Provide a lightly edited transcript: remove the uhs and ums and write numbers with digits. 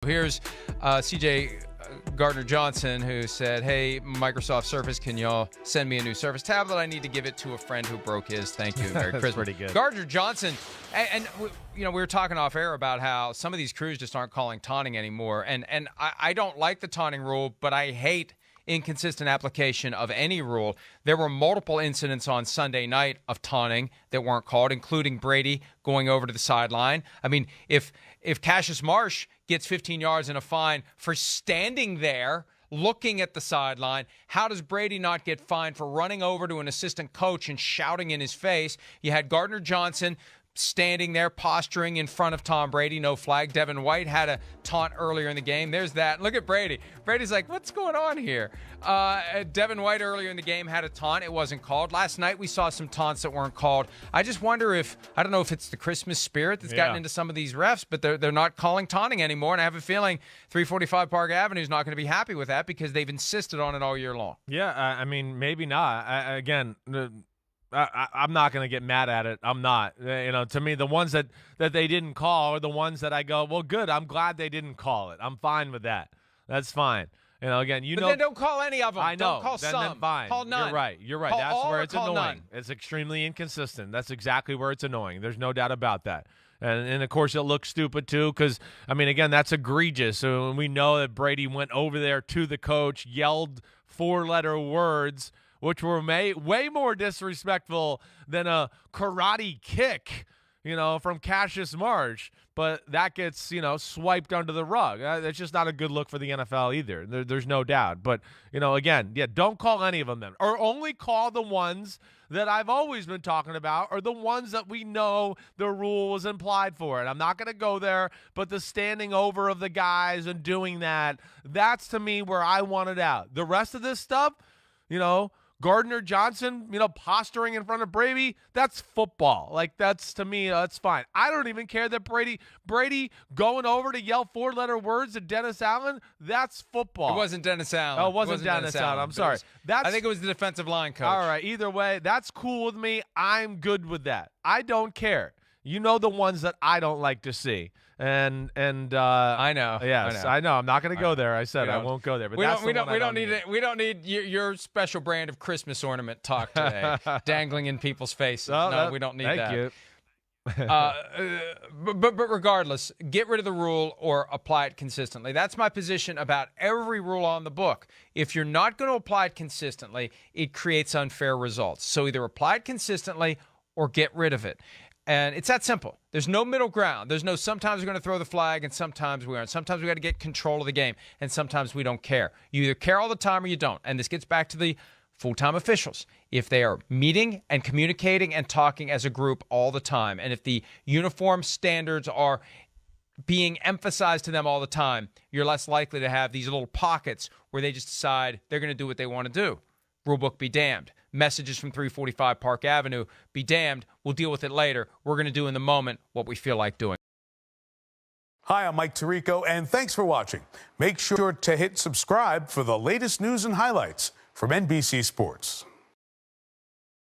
Here's CJ Gardner-Johnson, who said, hey, Microsoft Surface, can y'all send me a new Surface tablet? I need to give it to a friend who broke his. Thank you. Merry Christmas. Pretty good. Gardner-Johnson, and we were talking off air about how some of these crews just aren't calling taunting anymore. And I don't like the taunting rule, but I hate inconsistent application of any rule. There were multiple incidents on Sunday night of taunting that weren't called, including Brady going over to the sideline. I mean, if Cassius Marsh gets 15 yards and a fine for standing there looking at the sideline, how does Brady not get fined for running over to an assistant coach and shouting in his face? You had Gardner-Johnson standing there posturing in front of Tom Brady, no flag. Devin White had a taunt earlier in the game. There's that. Look at Brady. Brady's like, what's going on here? Devin White earlier in the game had a taunt. It wasn't called. Last night we saw some taunts that weren't called. I just wonder I don't know if it's the Christmas spirit that's gotten into some of these refs, but they're not calling taunting anymore, and I have a feeling 345 Park Avenue is not going to be happy with that because they've insisted on it all year long. Yeah, I mean, maybe not. I'm not going to get mad at it. I'm not. To me, the ones that they didn't call are the ones that I go, well, good. I'm glad they didn't call it. I'm fine with that. That's fine. Again, but then don't call any of them. I know. Don't call then some. Fine. Call none. You're right. Call That's all where or it's call annoying. none. It's extremely inconsistent. That's exactly where it's annoying. There's no doubt about that. And of course, it looks stupid, too, because, again, that's egregious. So we know that Brady went over there to the coach, yelled four-letter words, which were way more disrespectful than a karate kick, from Cassius Marsh. But that gets, swiped under the rug. That's just not a good look for the NFL either. There's no doubt. But, again, don't call any of them then. Or only call the ones that I've always been talking about, or the ones that we know the rule was implied for. And I'm not going to go there, but the standing over of the guys and doing that's to me where I want it out. The rest of this stuff, Gardner-Johnson, posturing in front of Brady, that's football. That's, to me, that's fine. I don't even care that Brady going over to yell four-letter words at Dennis Allen, that's football. It wasn't Dennis Allen. Oh, it wasn't Dennis Allen. I'm sorry. I think it was the defensive line coach. All right, either way, that's cool with me. I'm good with that. I don't care. You know the ones that I don't like to see. And I know. Yes, I know. I'm not going to go there. I said I won't go there. But we don't need your special brand of Christmas ornament talk today, dangling in people's faces. We don't need that. Thank you. But regardless, get rid of the rule or apply it consistently. That's my position about every rule on the book. If you're not going to apply it consistently, it creates unfair results. So either apply it consistently or get rid of it. And it's that simple. There's no middle ground. There's no sometimes we're going to throw the flag and sometimes we aren't. Sometimes we got to get control of the game and sometimes we don't care. You either care all the time or you don't. And this gets back to the full-time officials. If they are meeting and communicating and talking as a group all the time, and if the uniform standards are being emphasized to them all the time, you're less likely to have these little pockets where they just decide they're going to do what they want to do. Rulebook be damned. Messages from 345 Park Avenue, be damned. We'll deal with it later. We're going to do in the moment what we feel like doing. Hi, I'm Mike Tirico, and thanks for watching. Make sure to hit subscribe for the latest news and highlights from NBC Sports.